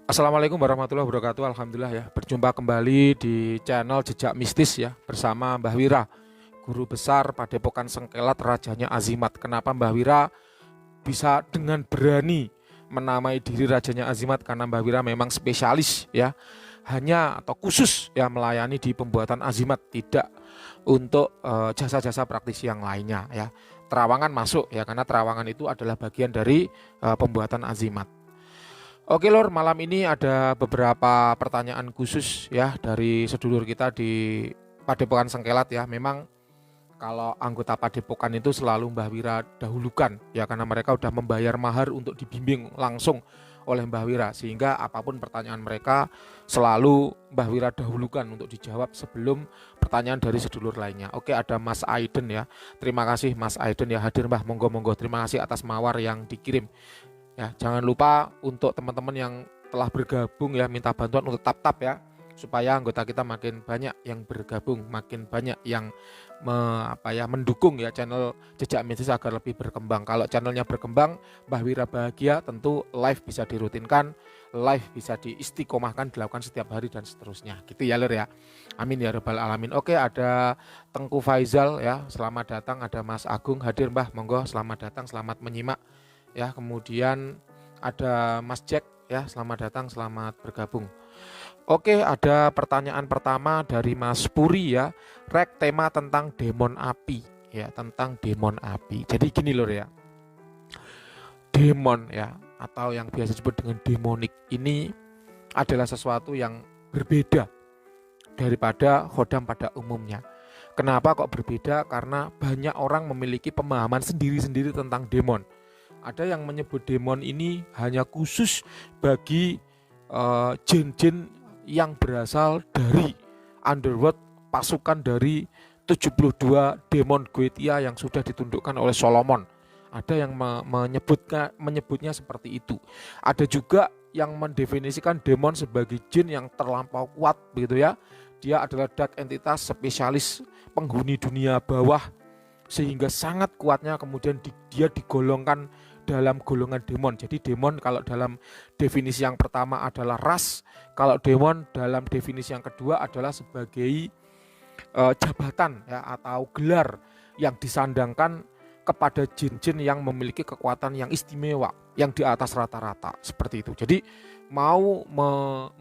Assalamualaikum warahmatullahi wabarakatuh. Alhamdulillah ya, berjumpa kembali di channel Jejak Mistis ya, bersama Mbah Wira, guru besar Padepokan Sengkelat Rajanya Azimat. Kenapa Mbah Wira bisa dengan berani menamai diri Rajanya Azimat? Karena Mbah Wira memang spesialis ya, hanya atau khusus ya melayani di pembuatan azimat, tidak untuk jasa-jasa praktisi yang lainnya ya. Terawangan masuk ya, karena terawangan itu adalah bagian dari pembuatan azimat. Oke Lor, malam ini ada beberapa pertanyaan khusus ya dari sedulur kita di Padepokan Sengkelat ya. Memang kalau anggota Padepokan itu selalu Mbah Wira dahulukan ya, karena mereka udah membayar mahar untuk dibimbing langsung oleh Mbah Wira, sehingga apapun pertanyaan mereka selalu Mbah Wira dahulukan untuk dijawab sebelum pertanyaan dari sedulur lainnya. Oke, ada Mas Aiden ya. Terima kasih Mas Aiden ya, hadir Mbah, monggo-monggo. Terima kasih atas mawar yang dikirim. Ya, jangan lupa untuk teman-teman yang telah bergabung ya, minta bantuan untuk tap-tap ya, supaya anggota kita makin banyak yang bergabung, makin banyak yang mendukung ya channel Jejak Mistis agar lebih berkembang. Kalau channelnya berkembang, Mbah Wira bahagia, tentu live bisa dirutinkan, live bisa diistiqomahkan, dilakukan setiap hari dan seterusnya. Gitu ya Lur ya. Amin ya rabbal alamin. Oke, ada Tengku Faizal ya, selamat datang. Ada Mas Agung hadir Mbah, monggo, selamat datang, selamat menyimak. Ya, kemudian ada Mas Jack ya, selamat datang, selamat bergabung. Oke, ada pertanyaan pertama dari Mas Puri ya. Rek, tema tentang demon api ya, tentang demon api. Jadi gini Lur ya. Demon ya, atau yang biasa disebut dengan demonik, ini adalah sesuatu yang berbeda daripada khodam pada umumnya. Kenapa kok berbeda? Karena banyak orang memiliki pemahaman sendiri-sendiri tentang demon. Ada yang menyebut demon ini hanya khusus bagi jin-jin yang berasal dari underworld, pasukan dari 72 demon Goetia yang sudah ditundukkan oleh Solomon. Ada yang menyebutnya seperti itu. Ada juga yang mendefinisikan demon sebagai jin yang terlampau kuat begitu ya. Dia adalah dark entitas spesialis penghuni dunia bawah, sehingga sangat kuatnya kemudian dia digolongkan dalam golongan demon. Jadi demon kalau dalam definisi yang pertama adalah ras, kalau demon dalam definisi yang kedua adalah sebagai jabatan ya, atau gelar yang disandangkan kepada jin-jin yang memiliki kekuatan yang istimewa, yang di atas rata-rata, seperti itu. Jadi mau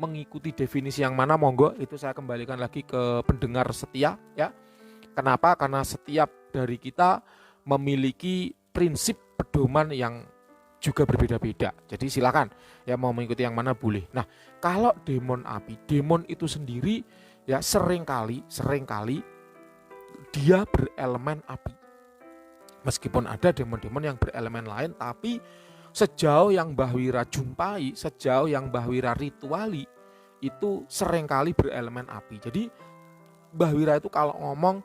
mengikuti definisi yang mana, monggo, itu saya kembalikan lagi ke pendengar setia ya. Kenapa? Karena setiap dari kita memiliki prinsip pedoman yang juga berbeda-beda. Jadi silakan ya, mau mengikuti yang mana boleh. Nah, kalau demon api, demon itu sendiri ya seringkali dia berelemen api. Meskipun ada demon-demon yang berelemen lain, tapi sejauh yang Mbah Wira jumpai, sejauh yang Mbah Wira rituali, itu seringkali berelemen api. Jadi Mbah Wira itu kalau ngomong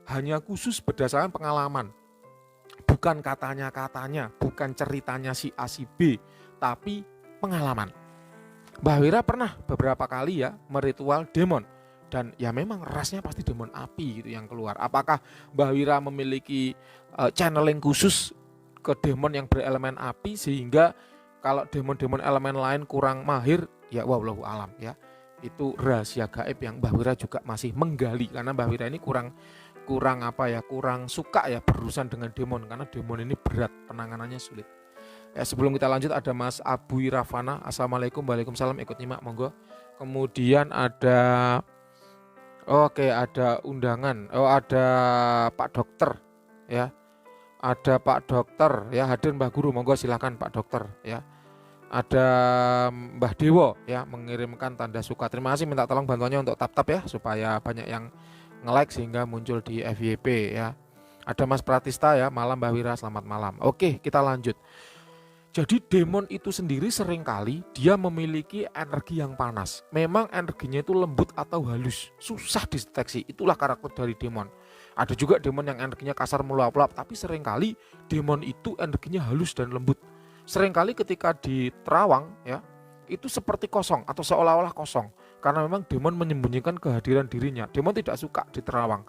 hanya khusus berdasarkan pengalaman, bukan katanya-katanya, bukan ceritanya si A si B, tapi pengalaman. Mbah Wira pernah beberapa kali ya meritual demon, dan ya memang rasnya pasti demon api gitu yang keluar. Apakah Mbah Wira memiliki channeling khusus ke demon yang berelemen api sehingga kalau demon-demon elemen lain kurang mahir, ya wallahu alam ya. Itu rahasia gaib yang Mbah Wira juga masih menggali, karena Mbah Wira ini kurang suka ya berurusan dengan demon, karena demon ini berat, penanganannya sulit. Ya, sebelum kita lanjut ada Mas Abu Irafana, assalamualaikum, waalaikumsalam, ikut nyimak monggo. Kemudian ada ada undangan, ada Pak Dokter ya, ada Pak Dokter ya, hadir Mbah Guru, monggo silakan Pak Dokter ya. Ada Mbah Dewo ya, mengirimkan tanda suka, terima kasih, minta tolong bantuannya untuk tap-tap ya supaya banyak yang nge-like sehingga muncul di FYP ya. Ada Mas Pratista ya, malam Mbah Wira, selamat malam. Oke, kita lanjut. Jadi demon itu sendiri seringkali dia memiliki energi yang panas. Memang energinya itu lembut atau halus, susah dideteksi. Itulah karakter dari demon. Ada juga demon yang energinya kasar meluap-luap, tapi seringkali demon itu energinya halus dan lembut. Seringkali ketika di terawang ya, itu seperti kosong atau seolah-olah kosong, karena memang demon menyembunyikan kehadiran dirinya. Demon tidak suka di terawang,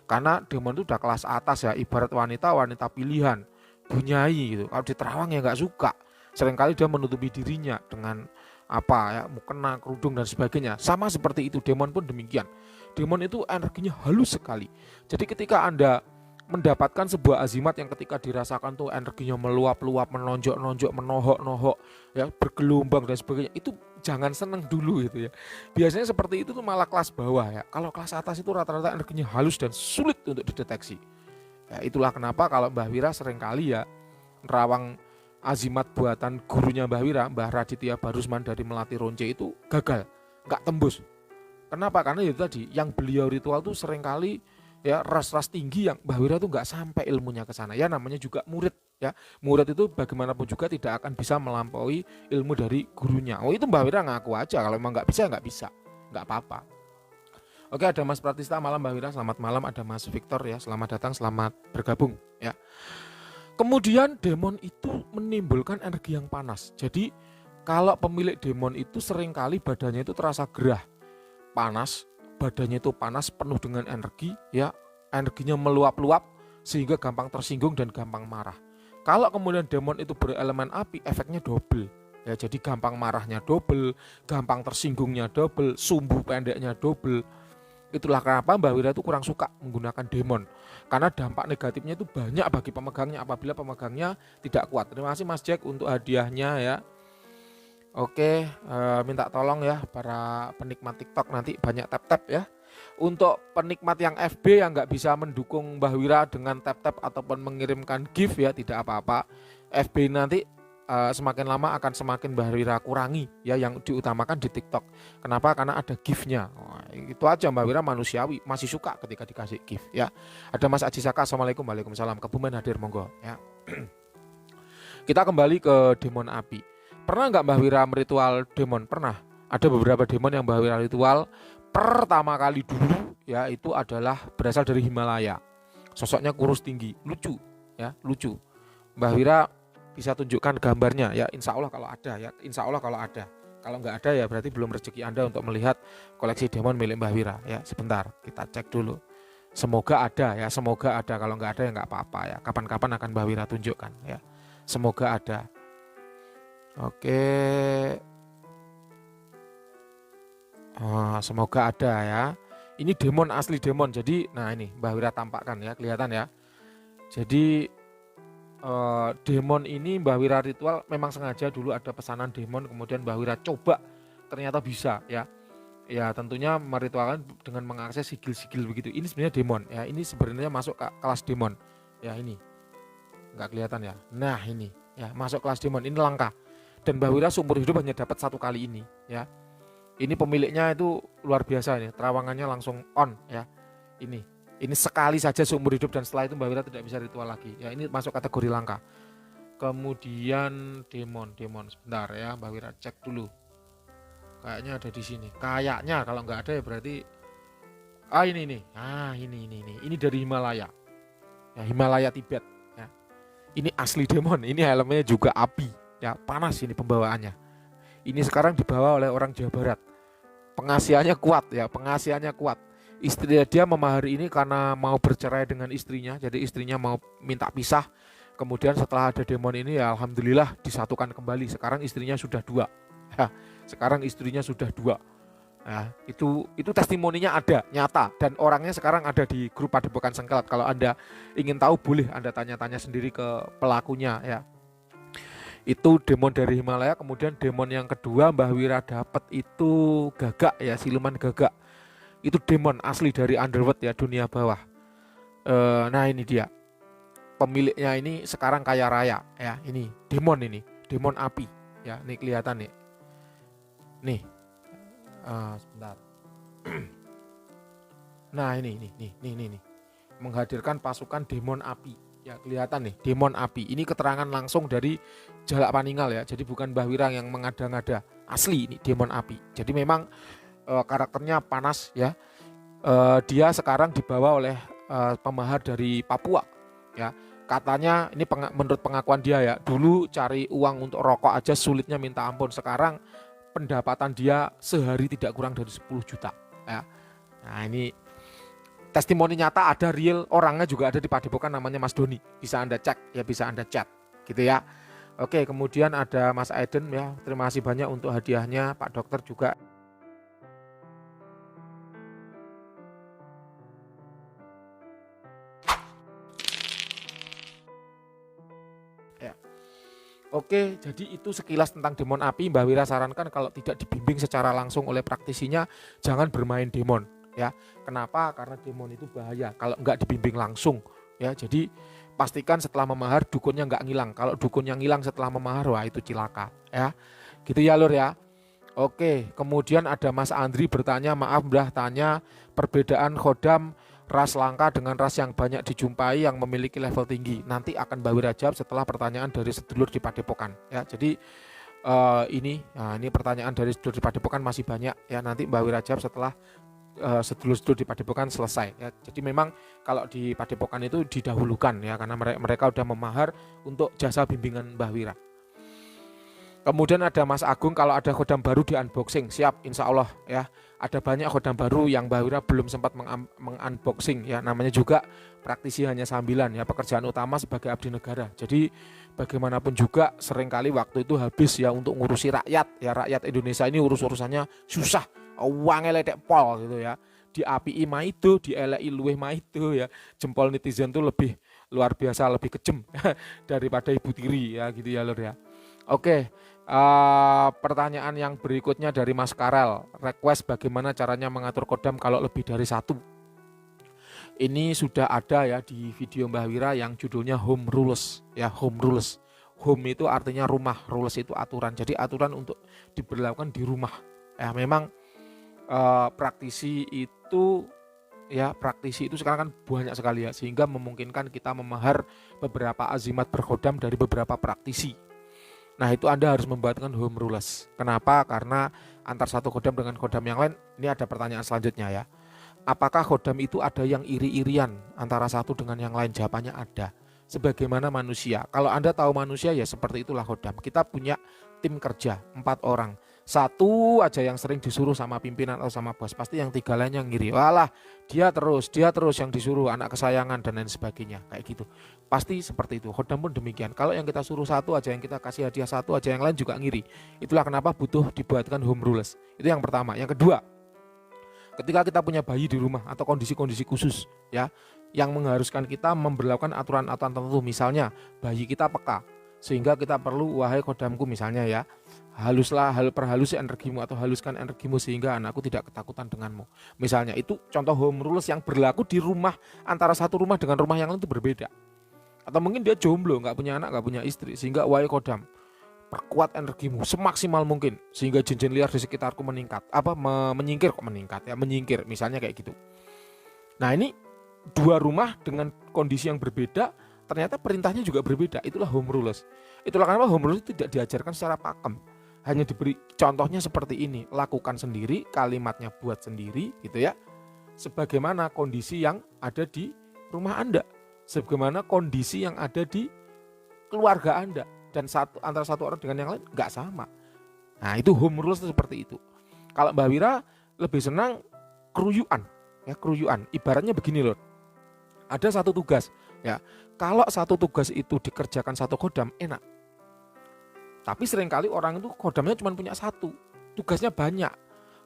karena demon itu udah kelas atas ya, ibarat wanita pilihan, bunyai gitu. Kalau di terawang ya nggak suka. Seringkali dia menutupi dirinya dengan apa ya, mukena, kerudung dan sebagainya. Sama seperti itu demon pun demikian. Demon itu energinya halus sekali. Jadi ketika Anda mendapatkan sebuah azimat yang ketika dirasakan tuh energinya meluap-luap, menonjok-nonjok, menohok-nohok, ya bergelombang dan sebagainya, itu jangan seneng dulu gitu ya. Biasanya seperti itu tuh malah kelas bawah ya. Kalau kelas atas itu rata-rata energinya halus dan sulit untuk dideteksi. Ya, itulah kenapa kalau Mbah Wira seringkali ya nerawang azimat buatan gurunya Mbah Wira, Mbah Raditya Barusman dari Melati Ronce itu gagal, nggak tembus. Kenapa? Karena itu tadi yang beliau ritual tuh seringkali ya ras-ras tinggi yang Mbah Wira tuh nggak sampai ilmunya ke sana. Ya namanya juga murid ya. Murid itu bagaimanapun juga tidak akan bisa melampaui ilmu dari gurunya. Oh itu Mbah Wira ngaku aja, kalau emang nggak bisa, nggak apa-apa. Oke, ada Mas Pratista, malam Mbah Wira, selamat malam. Ada Mas Victor ya, selamat datang, selamat bergabung ya. Kemudian demon itu menimbulkan energi yang panas. Jadi kalau pemilik demon itu seringkali badannya itu terasa gerah, panas, badannya itu panas, penuh dengan energi ya, energinya meluap-luap sehingga gampang tersinggung dan gampang marah. Kalau kemudian demon itu berelemen api, efeknya double ya, jadi gampang marahnya double, gampang tersinggungnya double, sumbu pendeknya double. Itulah kenapa Mbah Wira itu kurang suka menggunakan demon, karena dampak negatifnya itu banyak bagi pemegangnya apabila pemegangnya tidak kuat. Terima kasih Mas Jack untuk hadiahnya ya. Oke, minta tolong ya para penikmat TikTok nanti banyak tap-tap ya. Untuk penikmat yang FB yang nggak bisa mendukung Mbah Wira dengan tap-tap ataupun mengirimkan gift ya, tidak apa-apa. FB nanti semakin lama akan semakin Mbah Wira kurangi ya, yang diutamakan di TikTok. Kenapa? Karena ada gift-nya. Itu aja, Mbah Wira manusiawi, masih suka ketika dikasih gift ya. Ada Mas Aji Saka, Assalamualaikum. Waalaikumsalam. Kebumen hadir, monggo ya. Kita kembali ke demon api. Pernah nggak Mbah Wira meritual demon? Pernah. Ada beberapa demon yang Mbah Wira ritual. Pertama kali dulu ya itu adalah berasal dari Himalaya. Sosoknya kurus tinggi, lucu ya, lucu. Mbah Wira bisa tunjukkan gambarnya ya, insya Allah kalau ada ya, insya Allah kalau ada. Kalau nggak ada ya berarti belum rezeki Anda untuk melihat koleksi demon milik Mbah Wira ya. Sebentar kita cek dulu. Semoga ada ya, semoga ada. Kalau nggak ada ya nggak apa-apa ya. Kapan-kapan akan Mbah Wira tunjukkan ya. Semoga ada. Oke. Semoga ada ya. Ini demon asli demon. Jadi nah ini Mbah Wira tampakkan ya, kelihatan ya. Jadi demon ini Mbah Wira ritual memang sengaja dulu ada pesanan demon, kemudian Mbah Wira coba ternyata bisa ya. Ya tentunya meritualkan dengan mengakses sigil-sigil begitu. Ini sebenarnya demon ya. Ini sebenarnya masuk ke kelas demon. Ya ini. Enggak kelihatan ya. Nah ini ya, masuk kelas demon. Ini langka. Dan Mbah Wira seumur hidup hanya dapat satu kali ini ya. Ini pemiliknya itu luar biasa nih, terawangannya langsung on ya. Ini sekali saja seumur hidup dan setelah itu Mbah Wira tidak bisa ritual lagi. Ya ini masuk kategori langka. Kemudian demon sebentar ya, Mbah Wira cek dulu. Kayaknya ada di sini. Kayaknya kalau nggak ada ya berarti ini. Ini dari Himalaya. Ya, Himalaya Tibet ya. Ini asli demon, ini helmnya juga api. Ya, panas ini pembawaannya. Ini sekarang dibawa oleh orang Jawa Barat. Pengasihannya kuat ya, pengasihannya kuat. Istri dia memahari ini karena mau bercerai dengan istrinya, jadi istrinya mau minta pisah. Kemudian setelah ada demon ini ya alhamdulillah disatukan kembali. Sekarang istrinya sudah 2. Ya, sekarang istrinya sudah 2. Ya, itu testimoninya ada, nyata, dan orangnya sekarang ada di grup Padepokan Sengkelat. Kalau Anda ingin tahu boleh Anda tanya-tanya sendiri ke pelakunya ya. Itu demon dari Himalaya. Kemudian demon yang kedua Mbah Wira dapat itu gagak ya, siluman gagak. Itu demon asli dari underworld ya, dunia bawah. Nah ini dia. Pemiliknya ini sekarang kaya raya ya. Ini demon api ya. Ini kelihatan nih. Nih. Sebentar. Nah ini. Menghadirkan pasukan demon api. Ya kelihatan nih, demon api. Ini keterangan langsung dari Jalak Paninggal ya. Jadi bukan Mbah Wira yang mengada-ngada. Asli ini demon api. Jadi memang karakternya panas ya. Dia sekarang dibawa oleh pemahar dari Papua ya. Katanya ini menurut pengakuan dia ya, dulu cari uang untuk rokok aja sulitnya minta ampun. Sekarang pendapatan dia sehari tidak kurang dari 10 juta ya. Nah ini testimoni nyata, ada real, orangnya juga ada di Padepokan, namanya Mas Doni. Bisa Anda cek ya, bisa Anda chat gitu ya. Oke, kemudian ada Mas Aiden ya. Terima kasih banyak untuk hadiahnya, Pak Dokter juga. Ya. Oke, jadi itu sekilas tentang demon api. Mbak Wira sarankan kalau tidak dibimbing secara langsung oleh praktisinya, jangan bermain demon ya. Kenapa? Karena demon itu bahaya kalau nggak dibimbing langsung ya. Jadi pastikan setelah memahar dukunnya nggak ngilang. Kalau dukunnya ngilang setelah memahar, wah itu cilaka ya. Gitu ya Lur ya. Oke, kemudian ada Mas Andri bertanya, maaf Mbah tanya perbedaan khodam ras langka dengan ras yang banyak dijumpai yang memiliki level tinggi. Nanti akan Mbak Wira jawab setelah pertanyaan dari sedulur di Padepokan ya. Jadi ini pertanyaan dari sedulur di Padepokan masih banyak ya. Nanti Mbak Wira jawab setelah sedulur-sedulur di Padepokan selesai ya. Jadi memang kalau di Padepokan itu didahulukan ya, karena mereka udah memahar untuk jasa bimbingan Mbah Wira. Kemudian ada Mas Agung, kalau ada khodam baru di unboxing, siap insya Allah ya. Ada banyak khodam baru yang Mbah Wira belum sempat mengunboxing ya. Namanya juga praktisi hanya sambilan ya, pekerjaan utama sebagai abdi negara. Jadi bagaimanapun juga seringkali waktu itu habis ya untuk ngurusi rakyat ya. Rakyat Indonesia ini urusannya susah, uangnya ledek pol gitu ya. Di API maido, di LI luweh maido ya. Jempol netizen tuh lebih luar biasa, lebih kejem daripada ibu tiri ya gitu ya Lur ya. Oke, pertanyaan yang berikutnya dari Mas Karel, request bagaimana caranya mengatur kodam kalau lebih dari satu. Ini sudah ada ya di video Mbah Wira yang judulnya Home Rules ya, Home Rules. Home itu artinya rumah, rules itu aturan. Jadi aturan untuk diberlakukan di rumah. Ya memang praktisi itu sekarang kan banyak sekali ya, sehingga memungkinkan kita memahar beberapa azimat berkhodam dari beberapa praktisi. Nah itu Anda harus membuatkan home rules. Kenapa? Karena antar satu khodam dengan khodam yang lain, ini ada pertanyaan selanjutnya ya. Apakah khodam itu ada yang iri-irian antara satu dengan yang lain? Jawabannya ada. Sebagaimana manusia. Kalau Anda tahu manusia ya seperti itulah khodam. Kita punya tim kerja 4 orang. Satu aja yang sering disuruh sama pimpinan atau sama bos, pasti yang 3 lainnya ngiri. Walah, dia terus yang disuruh, anak kesayangan dan lain sebagainya. Kayak gitu. Pasti seperti itu. Khodam pun demikian. Kalau yang kita suruh satu aja, yang kita kasih hadiah satu aja, yang lain juga ngiri. Itulah kenapa butuh dibuatkan home rules. Itu yang pertama. Yang kedua, ketika kita punya bayi di rumah atau kondisi-kondisi khusus ya, yang mengharuskan kita memberlakukan aturan-aturan tertentu. Misalnya bayi kita peka, sehingga kita perlu, wahai khodamku misalnya ya, perhalusi energimu atau haluskan energimu sehingga anakku tidak ketakutan denganmu. Misalnya itu contoh home rules yang berlaku di rumah, antara satu rumah dengan rumah yang lain itu berbeda. Atau mungkin dia jomblo, nggak punya anak, nggak punya istri, sehingga wahai khodam, perkuat energimu semaksimal mungkin sehingga jin-jin liar di sekitarku meningkat. Menyingkir misalnya kayak gitu. Nah ini 2 rumah dengan kondisi yang berbeda, ternyata perintahnya juga berbeda. Itulah home rules. Itulah kenapa home rules tidak diajarkan secara pakem. Hanya diberi contohnya seperti ini, lakukan sendiri, kalimatnya buat sendiri gitu ya. Sebagaimana kondisi yang ada di rumah Anda, sebagaimana kondisi yang ada di keluarga Anda, dan antara satu orang dengan yang lain nggak sama. Nah itu home rules seperti itu. Kalau Mbak Wira lebih senang keruyuan ya, keruyuan. Ibaratnya begini loh, ada satu tugas ya. Kalau satu tugas itu dikerjakan satu khodam enak. Tapi seringkali orang itu khodamnya cuma punya satu, tugasnya banyak.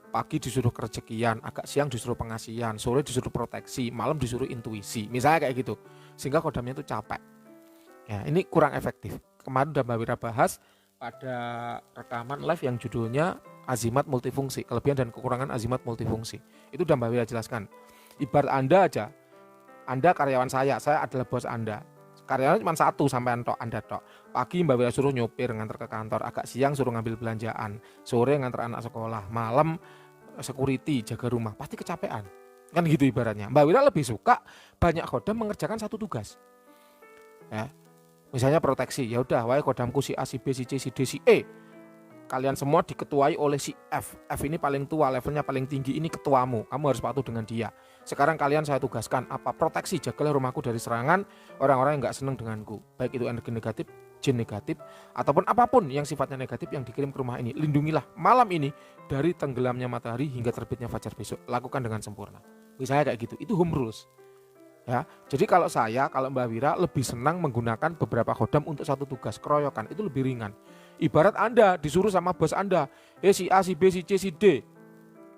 Pagi disuruh kerejekian, agak siang disuruh pengasihan, sore disuruh proteksi, malam disuruh intuisi. Misalnya kayak gitu. Sehingga khodamnya itu capek. Ya, ini kurang efektif. Kemarin udah Mbak Wira bahas pada rekaman live yang judulnya azimat multifungsi, kelebihan dan kekurangan azimat multifungsi. Itu udah Mbak Wira jelaskan. Ibarat Anda aja, Anda karyawan saya adalah bos Anda. Karyawan cuma satu sampai Anda tok. Pagi Mbak Wira suruh nyopir nganter ke kantor, agak siang suruh ngambil belanjaan, sore nganter anak sekolah, malam security jaga rumah, pasti kecapean. Kan gitu ibaratnya. Mbak Wira lebih suka banyak khodam mengerjakan satu tugas. Ya. Misalnya proteksi, ya udah, wahai khodamku si A, si B, si C, si D, si E. Kalian semua diketuai oleh si F. F ini paling tua, levelnya paling tinggi, ini ketuamu. Kamu harus patuh dengan dia. Sekarang kalian saya tugaskan apa? Proteksi, jagalah rumahku dari serangan orang-orang yang nggak senang denganku. Baik itu energi negatif, jin negatif, ataupun apapun yang sifatnya negatif yang dikirim ke rumah ini. Lindungilah malam ini dari tenggelamnya matahari hingga terbitnya fajar besok. Lakukan dengan sempurna. Misalnya kayak gitu. Itu home rules. Ya, jadi kalau Mbak Wira lebih senang menggunakan beberapa khodam untuk satu tugas, keroyokan itu lebih ringan. Ibarat Anda disuruh sama bos Anda, si A, si B, si C, si D,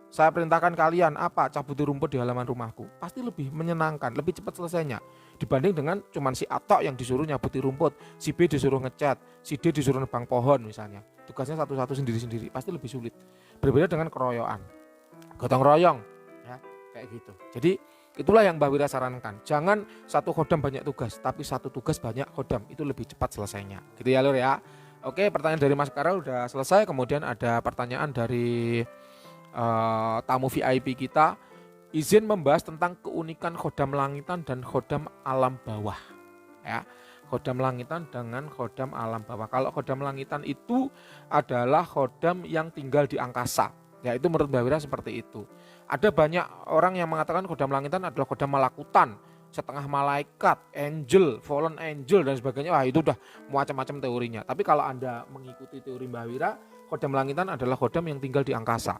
saya perintahkan kalian cabuti rumput di halaman rumahku. Pasti lebih menyenangkan, lebih cepat selesainya dibanding dengan cuman si A tok yang disuruh nyabuti rumput, si B disuruh ngecat, si D disuruh nebang pohon misalnya. Tugasnya satu-satu sendiri-sendiri, pasti lebih sulit. Berbeda dengan keroyokan, gotong royong, ya kayak gitu. Jadi itulah yang Mbak Wira sarankan. Jangan satu khodam banyak tugas, tapi satu tugas banyak khodam, itu lebih cepat selesainya. Gitu ya Lur ya. Oke, pertanyaan dari Mas Karel udah selesai. Kemudian ada pertanyaan dari tamu VIP kita. Izin membahas tentang keunikan khodam langitan dan khodam alam bawah. Ya, khodam langitan dengan khodam alam bawah. Kalau khodam langitan itu adalah khodam yang tinggal di angkasa. Ya, itu menurut Mbak Wira seperti itu. Ada banyak orang yang mengatakan khodam langitan adalah khodam malakutan, setengah malaikat, angel, fallen angel dan sebagainya. Wah, itu udah macam-macam teorinya. Tapi kalau Anda mengikuti teori Mbak Wira, khodam langitan adalah khodam yang tinggal di angkasa.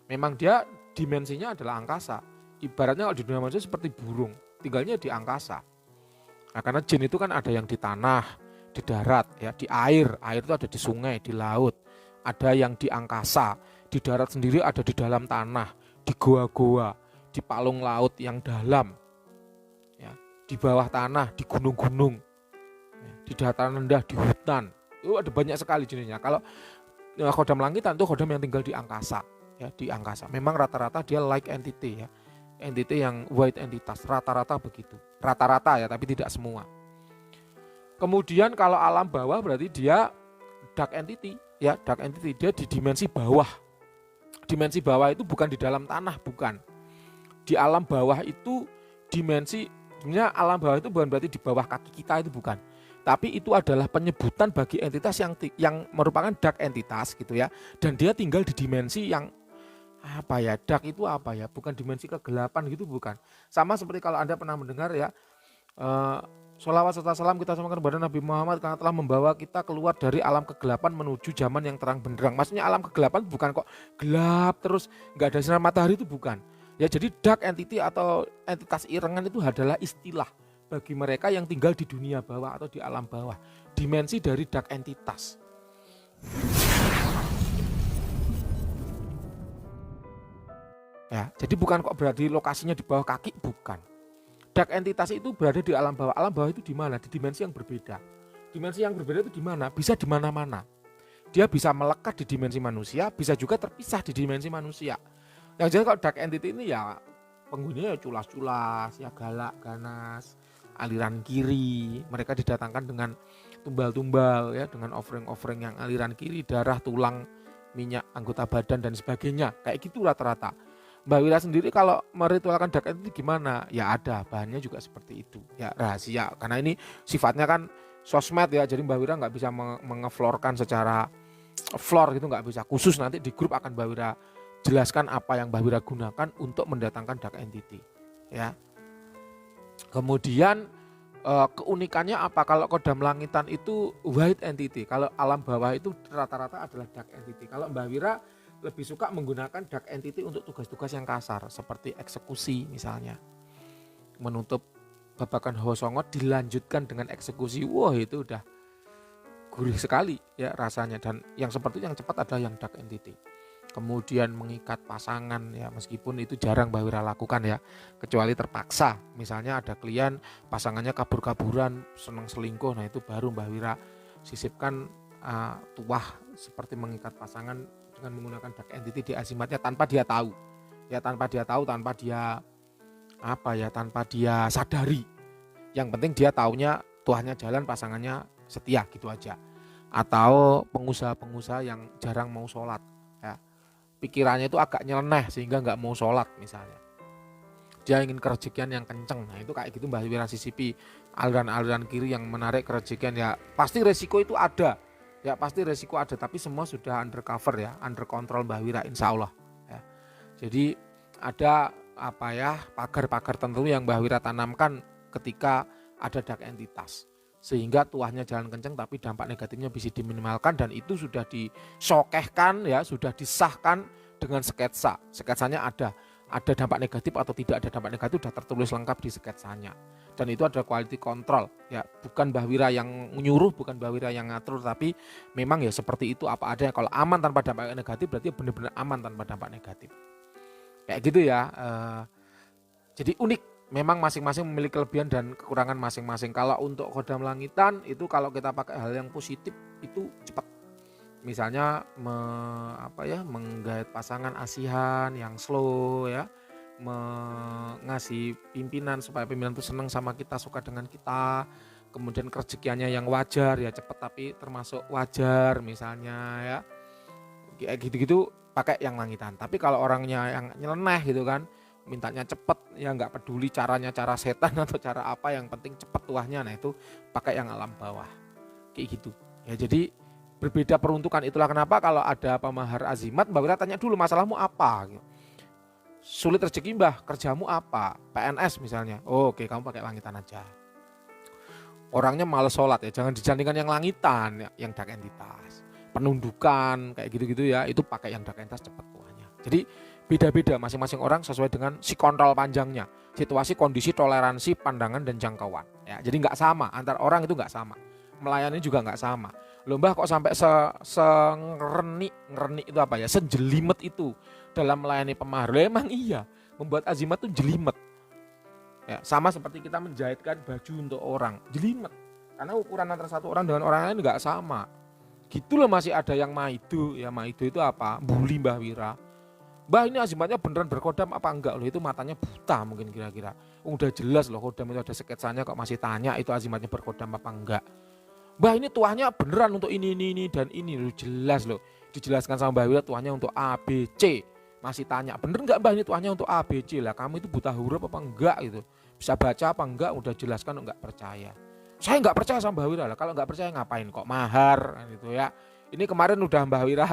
Memang dia dimensinya adalah angkasa. Ibaratnya kalau di dunia manusia seperti burung, tinggalnya di angkasa. Nah, karena jin itu kan ada yang di tanah, di darat, ya, di air. Air itu ada di sungai, di laut. Ada yang di angkasa, di darat sendiri ada di dalam tanah, di goa-goa, di palung laut yang dalam, ya, di bawah tanah, di gunung-gunung, ya, di dataran rendah, di hutan. Itu ada banyak sekali jenisnya. Kalau khodam langitan itu khodam yang tinggal di angkasa, ya, di angkasa. Memang rata-rata dia like entity, ya, entity yang white entitas, rata-rata begitu. Rata-rata ya, tapi tidak semua. Kemudian kalau alam bawah berarti dia dark entity, ya, dark entity, dia di dimensi bawah. Dimensi bawah itu bukan di dalam tanah, bukan. Di alam bawah itu dimensi, sebenarnya alam bawah itu bukan berarti di bawah kaki kita, itu bukan. Tapi itu adalah penyebutan bagi entitas yang merupakan dark entitas gitu ya. Dan dia tinggal di dimensi yang dark itu bukan dimensi kegelapan gitu, bukan. Sama seperti kalau Anda pernah mendengar ya, sholawat serta salam kita samakan kepada Nabi Muhammad karena telah membawa kita keluar dari alam kegelapan menuju zaman yang terang benderang. Maksudnya alam kegelapan bukan kok gelap terus nggak ada sinar matahari, itu bukan. Ya, jadi dark entity atau entitas irengan itu adalah istilah bagi mereka yang tinggal di dunia bawah atau di alam bawah. Dimensi dari dark entitas. Ya, jadi bukan kok berarti lokasinya di bawah kaki, bukan. Dark entitas itu berada di alam bawah. Alam bawah itu di mana? Di dimensi yang berbeda. Dimensi yang berbeda itu di mana? Bisa di mana-mana. Dia bisa melekat di dimensi manusia, bisa juga terpisah di dimensi manusia. Yang jelas kalau dark entity ini ya penghuninya culas-culas, ya galak, ganas, aliran kiri. Mereka didatangkan dengan tumbal-tumbal, ya, dengan offering-offering yang aliran kiri, darah, tulang, minyak, anggota badan dan sebagainya. Kayak gitu rata-rata. Mbak Wira sendiri kalau meritualkan dark entity gimana? Ya ada, bahannya juga seperti itu. Ya rahasia, karena ini sifatnya kan sosmed ya, jadi Mbak Wira nggak bisa mengeflorkan secara floor gitu, nggak bisa. Khusus nanti di grup akan Mbak Wira jelaskan apa yang Mbak Wira gunakan untuk mendatangkan dark entity. Ya. Kemudian keunikannya apa? Kalau khodam langitan itu white entity, kalau alam bawah itu rata-rata adalah dark entity. Kalau Mbak Wira lebih suka menggunakan dark entity untuk tugas-tugas yang kasar seperti eksekusi misalnya, menutup babakan Hawa Songot dilanjutkan dengan eksekusi. Wah, itu udah gurih sekali ya rasanya, dan yang seperti itu yang cepat adalah yang dark entity. Kemudian mengikat pasangan ya, meskipun itu jarang Mbak Wira lakukan ya, kecuali terpaksa. Misalnya ada klien pasangannya kabur-kaburan, senang selingkuh, nah itu baru Mbak Wira sisipkan tuah seperti mengikat pasangan dengan menggunakan dark entity di azimatnya tanpa dia tahu. Ya, tanpa dia sadari. Yang penting dia taunya tuahnya jalan, pasangannya setia gitu aja. Atau pengusaha-pengusaha yang jarang mau sholat ya. Pikirannya itu agak nyeleneh sehingga nggak mau sholat misalnya. Dia ingin kerejekian yang kenceng. Nah, itu kayak gitu Mbak Wira sisipi aliran-aliran kiri yang menarik kerejekian ya. Pasti resiko itu ada. Ya pasti resiko ada, tapi semua sudah undercover ya, under control Mbak Wira insya Allah ya. Jadi ada pagar-pagar tertentu yang Mbak Wira tanamkan ketika ada dark entitas, sehingga tuahnya jalan kenceng tapi dampak negatifnya bisa diminimalkan, dan itu sudah disokehkan ya, sudah disahkan dengan sketsanya ada. ada dampak negatif atau tidak ada dampak negatif sudah tertulis lengkap di sketsanya. Dan itu ada quality control ya, bukan Mbah Wira yang menyuruh, bukan Mbah Wira yang ngatur, tapi memang ya seperti itu apa adanya. Kalau aman tanpa dampak negatif berarti benar-benar aman tanpa dampak negatif. Kayak gitu ya. Jadi unik, memang masing-masing memiliki kelebihan dan kekurangan masing-masing. Kalau untuk kodam langitan itu kalau kita pakai hal yang positif itu cepat. Misalnya menggait pasangan asihan yang slow ya, ngasih pimpinan supaya pimpinan itu senang sama kita, suka dengan kita. Kemudian rezekiannya yang wajar ya, cepat tapi termasuk wajar misalnya ya. Kayak gitu-gitu pakai yang langitan. Tapi kalau orangnya yang nyeleneh gitu kan, mintanya cepet ya, nggak peduli caranya cara setan atau cara apa, yang penting cepet tuahnya, nah itu pakai yang alam bawah kayak gitu ya. Jadi berbeda peruntukan. Itulah kenapa kalau ada pamahar azimat, Mbak Wira tanya dulu masalahmu apa. Sulit rezeki Mbah, kerjamu apa? PNS misalnya. Oh, oke, kamu pakai langitan aja. Orangnya males sholat ya, jangan dijandingkan yang langitan, yang dak entitas. Penundukan kayak gitu-gitu ya, itu pakai yang dak entitas cepat tuanya. Jadi beda-beda masing-masing orang sesuai dengan si kontrol panjangnya, situasi, kondisi, toleransi, pandangan dan jangkauan. Ya, jadi nggak sama antar orang, itu nggak sama. Melayani juga nggak sama. Loh Mbah kok sampai ngereni itu apa ya, sejelimet itu dalam melayani pemahar. Loh emang iya, membuat azimat itu jelimet. Ya, sama seperti kita menjahitkan baju untuk orang, jelimet. Karena ukuran antara satu orang dengan orang lain nggak sama. Gitu loh. Masih ada yang maido. Ya maido itu apa? Bully Mbah Wira. Mbah ini azimatnya beneran berkodam apa enggak loh, itu matanya buta mungkin kira-kira. Udah jelas loh kodam itu ada sketsanya, kok masih tanya itu azimatnya berkodam apa enggak. Mbah ini tuahnya beneran untuk ini dan ini loh, jelas loh. Dijelaskan sama Mbah Wira tuahnya untuk A, B, C. Masih tanya, bener enggak Mbah ini tuahnya untuk A, B, C? Lah kamu itu buta huruf apa enggak gitu. Bisa baca apa enggak, udah jelaskan enggak percaya. Saya enggak percaya sama Mbah Wira lah, kalau enggak percaya ngapain kok mahar gitu ya. Ini kemarin udah Mbah Wira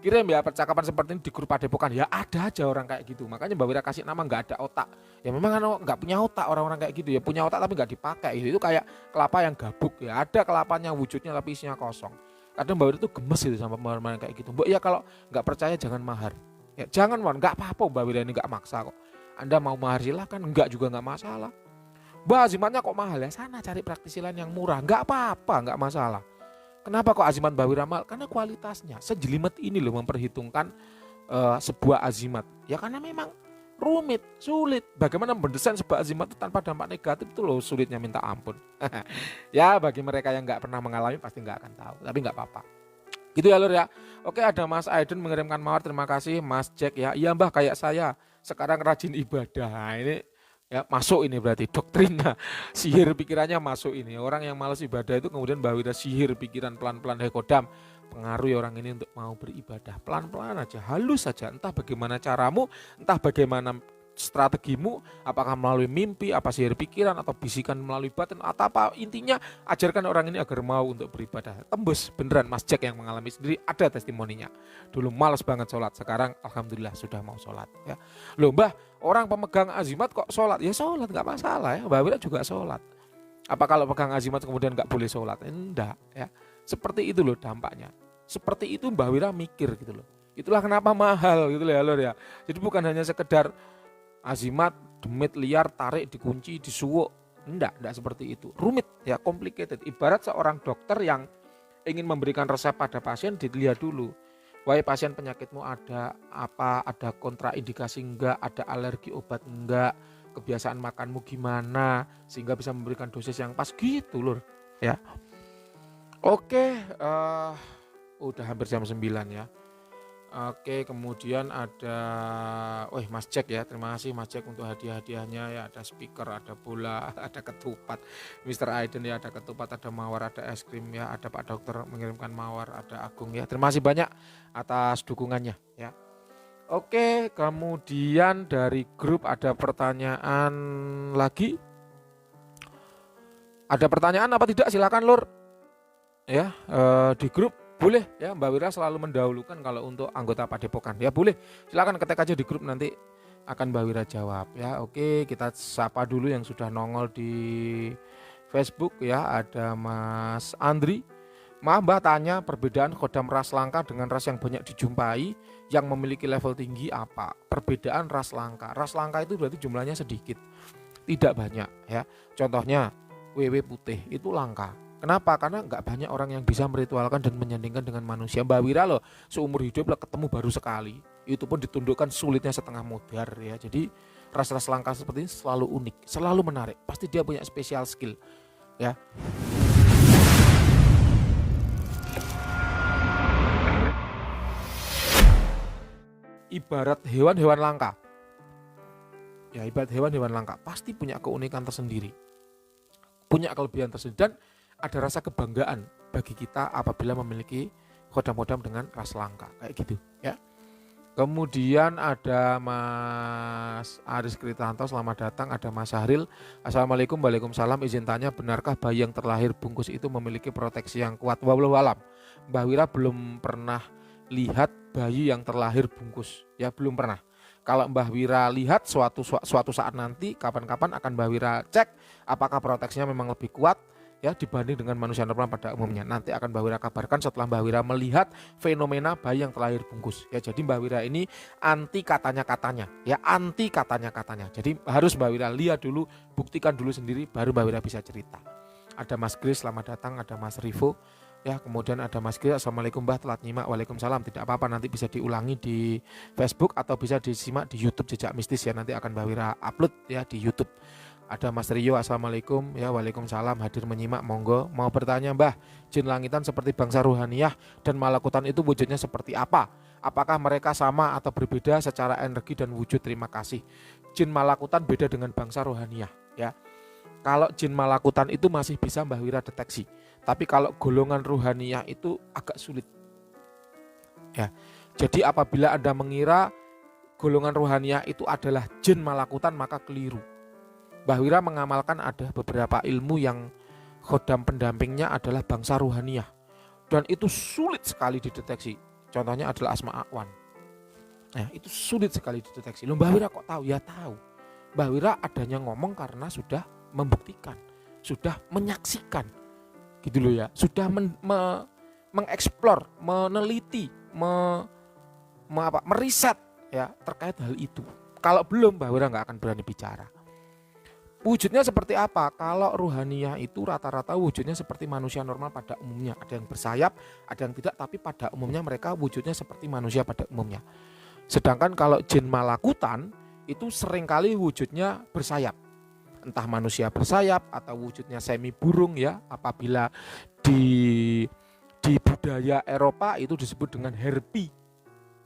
kirim ya percakapan seperti ini di grup Padepokan. Ya ada aja orang kayak gitu. Makanya Mbah Wira kasih nama nggak ada otak. Ya memang nggak punya otak orang-orang kayak gitu ya. Punya otak tapi nggak dipakai. Itu kayak kelapa yang gabuk ya. Ada kelapanya wujudnya tapi isinya kosong. Kadang Mbah Wira tuh gemes gitu sama pemahar kayak gitu. Mbak ya kalau nggak percaya jangan mahar. Ya jangan nggak apa-apa Mbah Wira ini nggak maksa kok. Anda mau mahar silahkan, enggak juga nggak masalah. Mbak azimatnya kok mahal ya, sana cari praktisi lain yang murah. Nggak apa-apa, nggak masalah. Kenapa kok azimat Mbah Wira mahal? Karena kualitasnya sejelimet ini loh memperhitungkan sebuah azimat. Ya karena memang rumit, sulit. Bagaimana mendesain sebuah azimat itu tanpa dampak negatif itu loh sulitnya minta ampun. Ya bagi mereka yang nggak pernah mengalami pasti nggak akan tahu. Tapi nggak apa-apa. Gitu ya Lur ya. Oke, ada Mas Aiden mengirimkan mawar, terima kasih. Mas Jack ya. Iya Mbah kayak saya sekarang rajin ibadah. Nah, ini ya masuk ini berarti doktrinnya sihir pikirannya masuk ini. Orang yang malas ibadah itu kemudian Mbah Wira sihir pikiran pelan-pelan. Hai kodam, pengaruhi orang ini untuk mau beribadah pelan-pelan aja, halus saja. Entah bagaimana caramu, entah bagaimana strategimu, apakah melalui mimpi, apa sihir pikiran, atau bisikan melalui batin, atau apa, intinya ajarkan orang ini agar mau untuk beribadah. Tembus beneran. Mas Jack yang mengalami sendiri, ada testimoninya. Dulu malas banget sholat, sekarang alhamdulillah sudah mau sholat ya. Loh Mbah, orang pemegang azimat kok sholat? Ya sholat nggak masalah ya, Mbah Wira juga sholat. Apa kalau pegang azimat kemudian nggak boleh sholat? Enggak ya. Seperti itu loh dampaknya. Seperti itu Mbah Wira mikir gitu loh. Itulah kenapa mahal gitu loh ya Lur ya. Jadi bukan hanya sekedar azimat, demit, liar, tarik, dikunci, disuwuk. Enggak seperti itu. Rumit ya, complicated. Ibarat seorang dokter yang ingin memberikan resep pada pasien, dilihat dulu. Wahai pasien, penyakitmu ada apa, ada kontraindikasi enggak, ada alergi obat enggak, kebiasaan makanmu gimana, sehingga bisa memberikan dosis yang pas gitu Lur ya. Oke, udah hampir jam 9 ya. Oke, kemudian ada Mas Jack ya, terima kasih Mas Jack untuk hadiah-hadiahnya ya, ada speaker, ada bola, ada ketupat, Mr. Aiden ya, ada ketupat, ada mawar, ada es krim ya, ada Pak Dokter mengirimkan mawar, ada Agung ya, terima kasih banyak atas dukungannya ya. Oke, kemudian dari grup ada pertanyaan lagi, ada pertanyaan apa tidak silakan Lur ya, di grup. Boleh ya, Mbak Wira selalu mendahulukan kalau untuk anggota Padepokan. Ya boleh, silakan ketik aja di grup, nanti akan Mbak Wira jawab ya. Oke, kita sapa dulu yang sudah nongol di Facebook ya. Ada Mas Andri Maaf Mbah, tanya perbedaan khodam ras langka dengan ras yang banyak dijumpai yang memiliki level tinggi apa? Perbedaan ras langka. Ras langka itu berarti jumlahnya sedikit, tidak banyak ya. Contohnya WW putih itu langka. Kenapa? Karena nggak banyak orang yang bisa meritualkan dan menyandingkan dengan manusia. Mbak Wira loh seumur hidup lah ketemu baru sekali. Itu pun ditundukkan sulitnya setengah mudar ya. Jadi ras-ras langka seperti ini selalu unik, selalu menarik. Pasti dia punya special skill ya. Ibarat hewan-hewan langka. Ya, ibarat hewan-hewan langka pasti punya keunikan tersendiri. Punya kelebihan tersendiri dan ada rasa kebanggaan bagi kita apabila memiliki khodam-khodam dengan ras langka kayak gitu ya. Kemudian ada Mas Aris Kritanto, selamat datang. Ada Mas Syahril, Assalamualaikum. Waalaikumsalam. Izin tanya, benarkah bayi yang terlahir bungkus itu memiliki proteksi yang kuat? Wallahu alam. Mbah Wira belum pernah lihat bayi yang terlahir bungkus ya, belum pernah. Kalau Mbah Wira lihat suatu saat nanti kapan-kapan akan Mbah Wira cek apakah proteksinya memang lebih kuat ya dibanding dengan manusia normal pada umumnya. Nanti akan Mbah Wira kabarkan setelah Mbah Wira melihat fenomena bayi yang terlahir bungkus ya. Jadi Mbah Wira ini anti katanya ya, anti katanya. Jadi harus Mbah Wira lihat dulu, buktikan dulu sendiri, baru Mbah Wira bisa cerita. Ada Mas Grace, selamat datang. Ada Mas Rivo ya, kemudian ada Mas Grace, Assalamualaikum Mbah, telat nyimak. Waalaikumsalam. Tidak apa-apa, nanti bisa diulangi di Facebook atau bisa disimak di YouTube Jejak Mistis ya, nanti akan Mbah Wira upload ya di YouTube. Ada Mas Rio, Assalamualaikum ya. Waalaikumsalam, hadir menyimak, monggo. Mau bertanya Mbah, jin langitan seperti bangsa ruhaniyah dan malakutan itu wujudnya seperti apa? Apakah mereka sama atau berbeda secara energi dan wujud? Terima kasih. Jin malakutan beda dengan bangsa ruhaniyah ya. Kalau jin malakutan itu masih bisa Mbah Wira deteksi, tapi kalau golongan ruhaniyah itu agak sulit ya. Jadi apabila Anda mengira golongan ruhaniyah itu adalah jin malakutan, maka keliru. Mbah Wira mengamalkan ada beberapa ilmu yang khodam pendampingnya adalah bangsa ruhaniyah dan itu sulit sekali dideteksi. Contohnya adalah Asma Akwan. Nah, itu sulit sekali dideteksi. Loh, Mbah Wira kok tahu? Ya tahu. Mbah Wira adanya ngomong karena sudah membuktikan, sudah menyaksikan, gitu loh ya, sudah mengeksplor, meneliti, meriset ya terkait hal itu. Kalau belum, Mbah Wira nggak akan berani bicara. Wujudnya seperti apa? Kalau ruhaniyah itu rata-rata wujudnya seperti manusia normal pada umumnya. Ada yang bersayap, ada yang tidak, tapi pada umumnya mereka wujudnya seperti manusia pada umumnya. Sedangkan kalau jin malakutan itu seringkali wujudnya bersayap. Entah manusia bersayap atau wujudnya semi burung ya. Apabila di budaya Eropa itu disebut dengan harpy.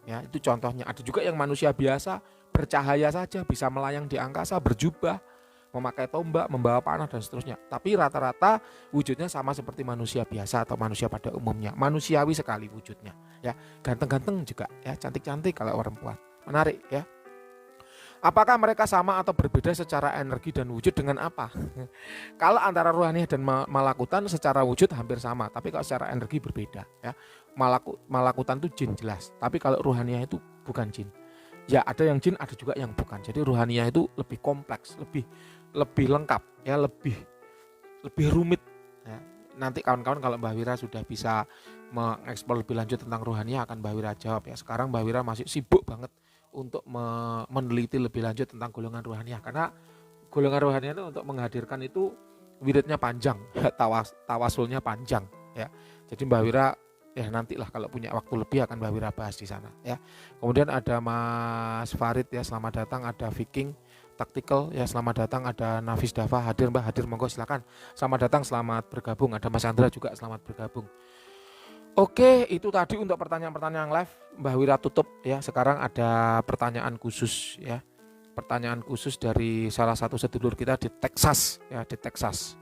Ya, itu contohnya. Ada juga yang manusia biasa, bercahaya saja, bisa melayang di angkasa, berjubah, memakai tombak, membawa panah dan seterusnya. Tapi rata-rata wujudnya sama seperti manusia biasa atau manusia pada umumnya. Manusiawi sekali wujudnya ya. Ganteng-ganteng juga ya, cantik-cantik kalau perempuan. Menarik ya. Apakah mereka sama atau berbeda secara energi dan wujud? Dengan apa? Kalau antara ruhaniyah dan malakutan secara wujud hampir sama, tapi kalau secara energi berbeda ya. Malakutan itu jin jelas, tapi kalau ruhaniyah itu bukan jin. Ya, ada yang jin, ada juga yang bukan. Jadi ruhaniyah itu lebih kompleks, lebih lengkap ya, lebih rumit ya. Nanti kawan-kawan kalau Mbah Wira sudah bisa mengeksplor lebih lanjut tentang ruhaniyah akan Mbah Wira jawab ya. Sekarang Mbah Wira masih sibuk banget untuk meneliti lebih lanjut tentang golongan ruhaniyah, karena golongan ruhaniyah itu untuk menghadirkan itu wiridnya panjang, tawasulnya panjang ya. Jadi Mbah Wira ya nantilah kalau punya waktu lebih akan Mbah Wira bahas di sana ya. Kemudian ada Mas Farid ya, selamat datang. Ada Viking Tactical ya, selamat datang. Ada Nafis Dava, hadir Mbah, hadir monggo silakan. Selamat datang, selamat bergabung. Ada Mas Andra juga selamat bergabung. Oke, itu tadi untuk pertanyaan-pertanyaan live. Mbah Wira tutup ya. Sekarang ada pertanyaan khusus ya. Pertanyaan khusus dari salah satu sedulur kita di Texas ya, di Texas.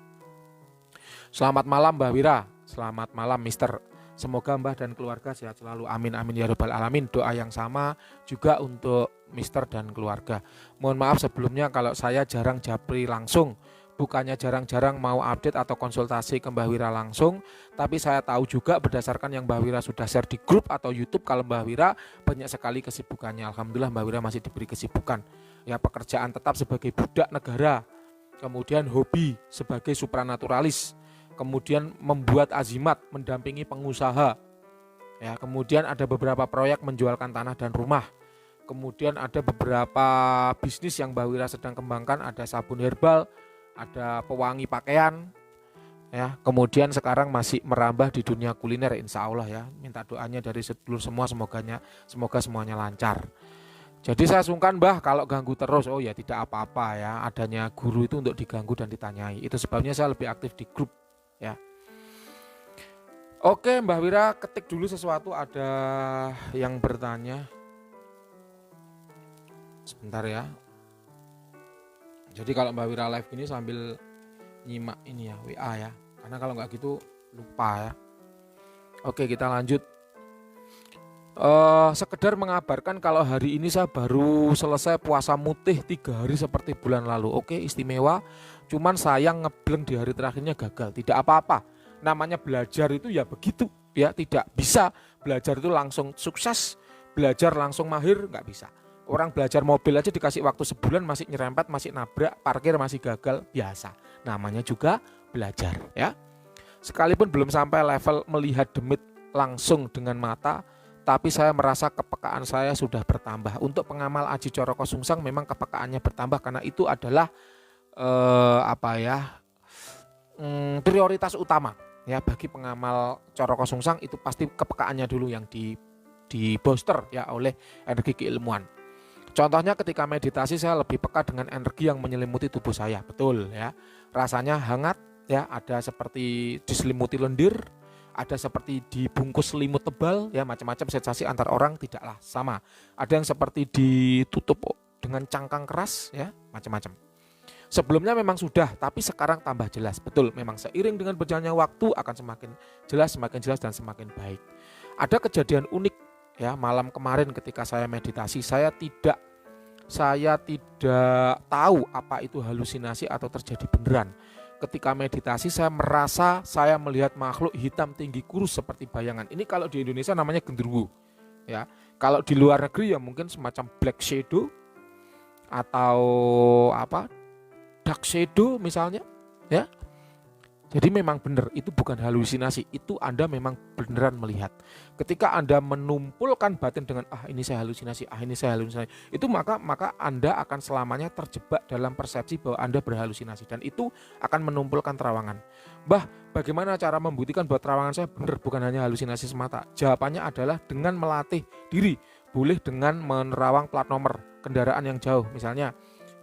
Selamat malam Mbah Wira. Selamat malam Mister. Semoga Mbah dan keluarga sehat selalu. Amin amin ya rabbal alamin. Doa yang sama juga untuk Mister dan keluarga. Mohon maaf sebelumnya kalau saya jarang japri langsung. Bukannya jarang-jarang mau update atau konsultasi ke Mbah Wira langsung, tapi saya tahu juga berdasarkan yang Mbah Wira sudah share di grup atau YouTube kalau Mbah Wira banyak sekali kesibukannya. Alhamdulillah Mbah Wira masih diberi kesibukan. Ya, pekerjaan tetap sebagai budak negara, kemudian hobi sebagai supranaturalis, kemudian membuat azimat, mendampingi pengusaha. Ya, kemudian ada beberapa proyek menjualkan tanah dan rumah. Kemudian ada beberapa bisnis yang Mbah Wira sedang kembangkan, ada sabun herbal, ada pewangi pakaian. Ya, kemudian sekarang masih merambah di dunia kuliner, insya Allah ya. Minta doanya dari sedulur semua, semoga semuanya lancar. Jadi saya sungkan Mbah kalau ganggu terus. Oh ya tidak apa-apa ya, adanya guru itu untuk diganggu dan ditanyai. Itu sebabnya saya lebih aktif di grup ya. Oke Mbah Wira, ketik dulu sesuatu, ada yang bertanya. Sebentar ya. Jadi kalau Mbah Wira live ini sambil nyimak ini ya, WA ya. Karena kalau nggak gitu lupa ya. Oke, kita lanjut. Sekedar mengabarkan kalau hari ini saya baru selesai puasa mutih 3 hari seperti bulan lalu. Oke, istimewa. Cuman sayang ngebleng di hari terakhirnya gagal. Tidak apa-apa. Namanya belajar itu ya begitu ya. Tidak bisa belajar itu langsung sukses, belajar langsung mahir, nggak bisa. Orang belajar mobil aja dikasih waktu sebulan masih nyerempet, masih nabrak, parkir masih gagal, biasa. Namanya juga belajar ya. Sekalipun belum sampai level melihat demit langsung dengan mata, tapi saya merasa kepekaan saya sudah bertambah. Untuk pengamal Aji Coroko Sungsang memang kepekaannya bertambah karena itu adalah prioritas utama ya bagi pengamal Coroko Sungsang. Itu pasti kepekaannya dulu yang di booster ya oleh energi keilmuan. Contohnya ketika meditasi saya lebih peka dengan energi yang menyelimuti tubuh saya, betul ya. Rasanya hangat ya, ada seperti diselimuti lendir, ada seperti dibungkus selimut tebal ya, macam-macam sensasi antar orang tidaklah sama. Ada yang seperti ditutup dengan cangkang keras ya, macam-macam. Sebelumnya memang sudah, tapi sekarang tambah jelas. Betul, memang seiring dengan berjalannya waktu akan semakin jelas dan semakin baik. Ada kejadian unik ya, malam kemarin ketika saya meditasi, saya tidak tahu apa itu halusinasi atau terjadi beneran. Ketika meditasi saya merasa saya melihat makhluk hitam tinggi kurus seperti bayangan. Ini kalau di Indonesia namanya genderuwo ya. Kalau di luar negeri ya mungkin semacam black shadow atau dark shadow misalnya ya. Jadi memang benar itu bukan halusinasi, itu Anda memang beneran melihat. Ketika Anda menumpulkan batin dengan ini saya halusinasi, itu maka Anda akan selamanya terjebak dalam persepsi bahwa Anda berhalusinasi dan itu akan menumpulkan terawangan. Bagaimana cara membuktikan bahwa terawangan saya benar bukan hanya halusinasi semata? Jawabannya adalah dengan melatih diri. Boleh dengan menerawang plat nomor kendaraan yang jauh, misalnya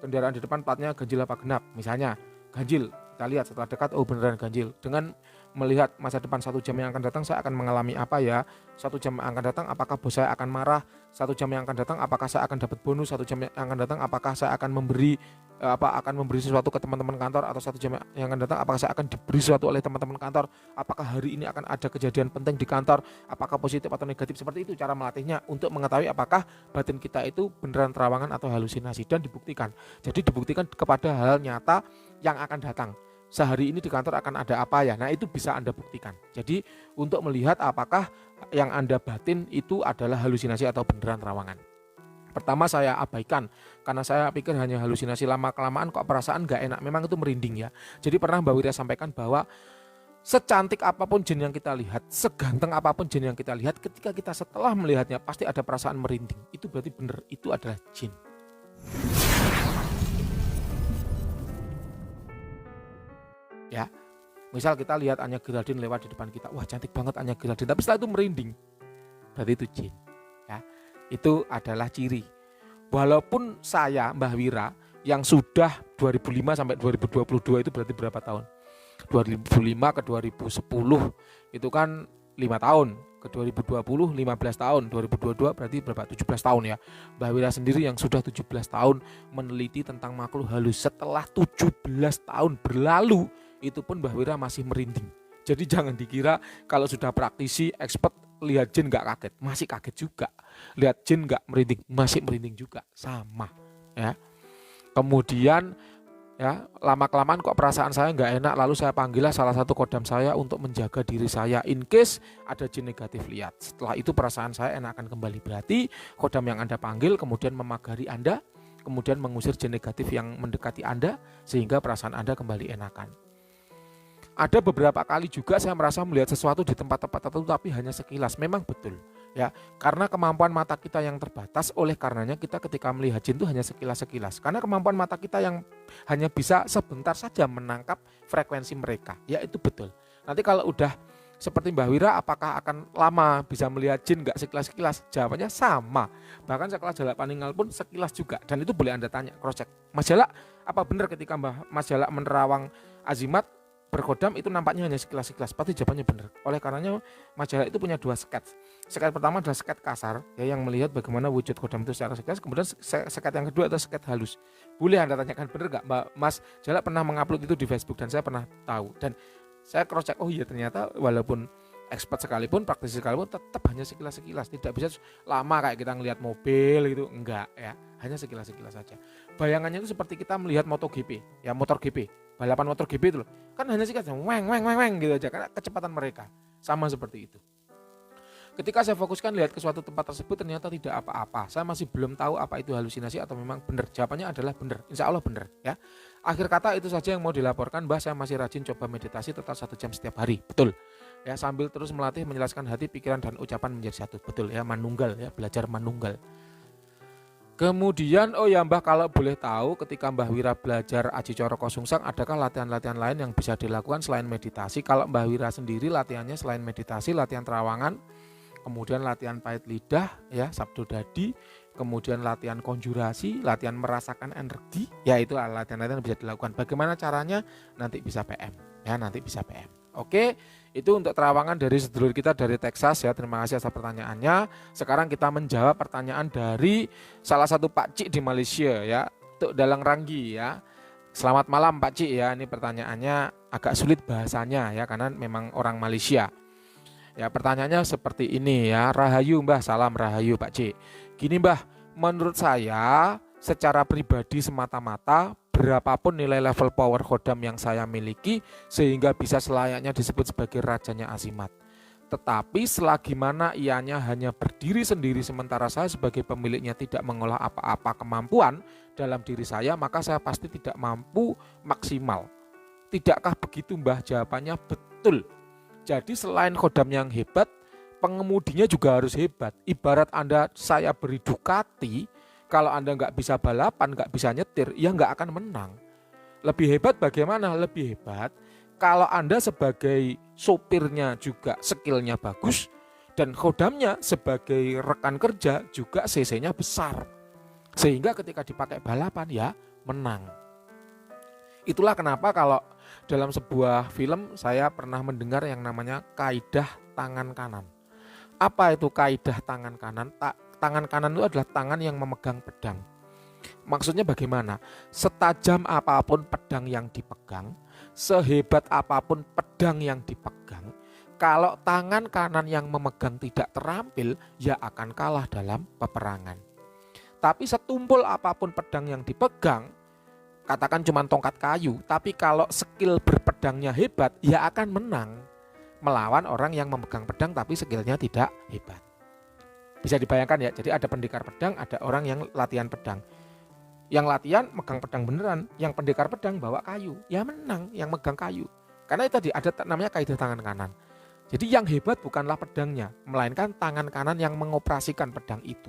kendaraan di depan platnya ganjil apa genap, misalnya ganjil. Kita lihat setelah dekat, beneran ganjil. Dengan melihat masa depan 1 jam yang akan datang, saya akan mengalami apa ya? 1 jam yang akan datang, apakah bos saya akan marah? 1 jam yang akan datang, apakah saya akan dapat bonus? 1 jam yang akan datang, apakah saya akan memberi sesuatu ke teman-teman kantor? Atau 1 jam yang akan datang, apakah saya akan diberi sesuatu oleh teman-teman kantor? Apakah hari ini akan ada kejadian penting di kantor? Apakah positif atau negatif? Seperti itu cara melatihnya untuk mengetahui apakah batin kita itu beneran terawangan atau halusinasi, dan dibuktikan. Jadi dibuktikan kepada hal nyata yang akan datang. Sehari ini di kantor akan ada apa ya? Nah itu bisa Anda buktikan. Jadi untuk melihat apakah yang Anda batin itu adalah halusinasi atau beneran terawangan. Pertama saya abaikan karena saya pikir hanya halusinasi, lama-kelamaan kok perasaan gak enak. Memang itu merinding ya. Jadi pernah Mbak Wira sampaikan bahwa secantik apapun jin yang kita lihat, seganteng apapun jin yang kita lihat, ketika kita setelah melihatnya pasti ada perasaan merinding. Itu berarti benar, itu adalah jin. Ya, misal kita lihat Anya Geraldine lewat di depan kita, wah cantik banget Anya Geraldine, tapi setelah itu merinding, berarti itu jin. Ya, itu adalah ciri. Walaupun saya Mbah Wira yang sudah 2005 sampai 2022 itu berarti berapa tahun? 2005 ke 2010 itu kan 5 tahun, ke 2020 15 tahun, 2022 berarti berapa? 17 tahun ya. Mbah Wira sendiri yang sudah 17 tahun meneliti tentang makhluk halus, setelah 17 tahun berlalu itu pun Mbah Wira masih merinding. Jadi jangan dikira kalau sudah praktisi, expert, lihat jin gak kaget, masih kaget juga. Lihat jin gak merinding, masih merinding juga, sama ya. Kemudian ya, lama-kelamaan kok perasaan saya gak enak, lalu saya panggillah salah satu kodam saya untuk menjaga diri saya in case ada jin negatif lihat. Setelah itu perasaan saya enakan kembali. Berarti kodam yang Anda panggil kemudian memagari Anda, kemudian mengusir jin negatif yang mendekati Anda sehingga perasaan Anda kembali enakan. Ada beberapa kali juga saya merasa melihat sesuatu di tempat-tempat tertentu tapi hanya sekilas. Memang betul ya, karena kemampuan mata kita yang terbatas, oleh karenanya kita ketika melihat jin itu hanya sekilas-sekilas. Karena kemampuan mata kita yang hanya bisa sebentar saja menangkap frekuensi mereka. Ya itu betul. Nanti kalau udah seperti Mbah Wira, apakah akan lama bisa melihat jin nggak sekilas-sekilas? Jawabannya sama. Bahkan sekelas Jalak Paninggal pun sekilas juga. Dan itu boleh Anda tanya, cross check. Mas Jalak, apa benar ketika Mas Jalak menerawang azimat berkodam itu nampaknya hanya sekilas-sekilas? Pasti jawabannya benar. Oleh karenanya Mas Jalak itu punya dua sket. Sket pertama adalah sket kasar, ya, yang melihat bagaimana wujud kodam itu secara sekilas. Kemudian sket yang kedua adalah sket halus. Boleh Anda tanyakan, benar nggak Mas Jalak pernah mengupload itu di Facebook, dan saya pernah tahu. Dan saya cross check, oh iya ternyata walaupun expert sekalipun, praktisi sekalipun, tetap hanya sekilas-sekilas. Tidak bisa lama kayak kita ngelihat mobil gitu, enggak ya. Hanya sekilas-sekilas saja. Bayangannya itu seperti kita melihat MotoGP, ya, motor GP, balapan motor GP itu loh. Kan hanya sekilas, weng gitu aja, karena kecepatan mereka. Sama seperti itu. Ketika saya fokuskan lihat ke suatu tempat tersebut, ternyata tidak apa-apa. Saya masih belum tahu apa itu halusinasi atau memang benar. Jawabannya adalah benar. Insya Allah benar ya. Akhir kata itu saja yang mau dilaporkan. Mbah, saya masih rajin coba meditasi total 1 jam setiap hari. Betul. Ya, sambil terus melatih menjelaskan hati, pikiran dan ucapan menjadi satu. Betul ya, manunggal ya, belajar manunggal. Kemudian, oh ya Mbah, kalau boleh tahu ketika Mbah Wira belajar Aji Coro Kosungsang, adakah latihan-latihan lain yang bisa dilakukan selain meditasi? Kalau Mbah Wira sendiri latihannya selain meditasi, latihan terawangan, kemudian latihan pahit lidah ya, sabdo dadi, kemudian latihan konjurasi, latihan merasakan energi, ya itu latihan-latihan yang bisa dilakukan. Bagaimana caranya? Nanti bisa PM ya, nanti bisa PM. Oke, itu untuk terawangan dari sedulur kita dari Texas ya. Terima kasih atas pertanyaannya. Sekarang kita menjawab pertanyaan dari salah satu Pak Cik di Malaysia ya, Tuk Dalang Ranggi ya. Selamat malam Pak Cik ya. Ini pertanyaannya agak sulit bahasanya ya, karena memang orang Malaysia. Ya, pertanyaannya seperti ini ya. Rahayu Mbah, salam Rahayu Pak Cik. Gini Mbah, menurut saya secara pribadi semata-mata, berapapun nilai level power khodam yang saya miliki sehingga bisa selayaknya disebut sebagai rajanya azimat. Tetapi selagi mana ianya hanya berdiri sendiri sementara saya sebagai pemiliknya tidak mengolah apa-apa kemampuan dalam diri saya, maka saya pasti tidak mampu maksimal. Tidakkah begitu Mbah? Jawabannya betul. Jadi selain khodam yang hebat, pengemudinya juga harus hebat. Ibarat saya beri Ducati, kalau Anda nggak bisa balapan, nggak bisa nyetir, ya nggak akan menang. Lebih hebat bagaimana? Lebih hebat kalau Anda sebagai sopirnya juga skillnya bagus, dan khodamnya sebagai rekan kerja juga cc-nya besar. Sehingga ketika dipakai balapan ya menang. Itulah kenapa kalau dalam sebuah film saya pernah mendengar yang namanya kaidah tangan kanan. Apa itu kaidah tangan kanan? Tangan kanan itu adalah tangan yang memegang pedang. Maksudnya bagaimana? Setajam apapun pedang yang dipegang, sehebat apapun pedang yang dipegang, kalau tangan kanan yang memegang tidak terampil, ya akan kalah dalam peperangan. Tapi setumpul apapun pedang yang dipegang, katakan cuma tongkat kayu, tapi kalau skill berpedangnya hebat, ya akan menang melawan orang yang memegang pedang tapi skillnya tidak hebat. Bisa dibayangkan ya, jadi ada pendekar pedang, ada orang yang latihan pedang. Yang latihan megang pedang beneran, yang pendekar pedang bawa kayu, ya menang yang megang kayu. Karena itu tadi ada namanya kaidah tangan kanan. Jadi yang hebat bukanlah pedangnya, melainkan tangan kanan yang mengoperasikan pedang itu.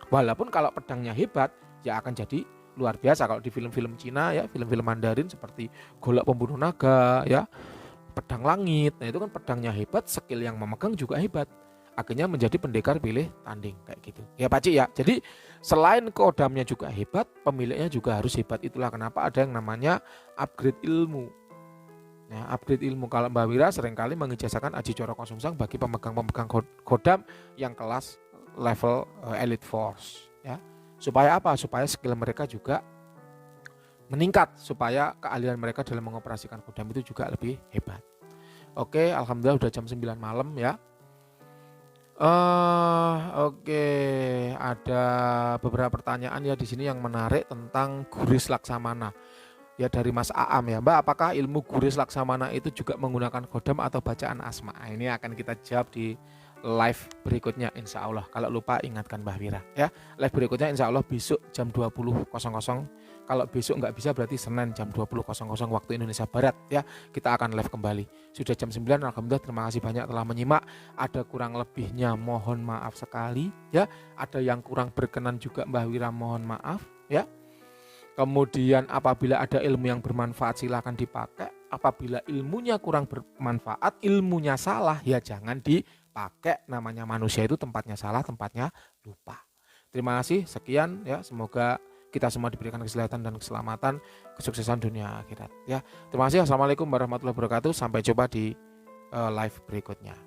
Walaupun kalau pedangnya hebat, ya akan jadi luar biasa. Kalau di film-film Cina ya, film-film Mandarin seperti Golok Pembunuh Naga ya, Pedang Langit, nah itu kan pedangnya hebat, skill yang memegang juga hebat. Akhirnya menjadi pendekar pilih tanding kayak gitu. Ya Pak Cik ya. Jadi selain kodamnya juga hebat, pemiliknya juga harus hebat. Itulah kenapa ada yang namanya upgrade ilmu. Ya, upgrade ilmu. Kalau Mbah Wira seringkali mengijazahkan Aji Coro Kosungsang bagi pemegang-pemegang kodam yang kelas level elite force ya. Supaya apa? Supaya skill mereka juga meningkat, supaya keahlian mereka dalam mengoperasikan kodam itu juga lebih hebat. Oke, alhamdulillah udah jam 9 malam ya. Oke, ada beberapa pertanyaan ya di sini yang menarik tentang Guris Laksamana. Ya dari Mas Aam ya, Mbak, apakah ilmu Guris Laksamana itu juga menggunakan kodam atau bacaan asma? Ini akan kita jawab di live berikutnya insya Allah. Kalau lupa ingatkan Mbah Wira ya. Live berikutnya insya Allah besok jam 20.00. Kalau besok nggak bisa berarti Senin jam 20.00 waktu Indonesia Barat ya. Kita akan live kembali. Sudah jam 9, alhamdulillah, terima kasih banyak telah menyimak. Ada kurang lebihnya mohon maaf sekali ya. Ada yang kurang berkenan juga Mbah Wira mohon maaf ya. Kemudian apabila ada ilmu yang bermanfaat silakan dipakai. Apabila ilmunya kurang bermanfaat, ilmunya salah, ya jangan dipakai. Namanya manusia itu tempatnya salah, tempatnya lupa. Terima kasih, sekian ya. Semoga kita semua diberikan kesehatan dan keselamatan, kesuksesan dunia akhirat ya. Terima kasih. Assalamualaikum warahmatullahi wabarakatuh. Sampai jumpa di live berikutnya.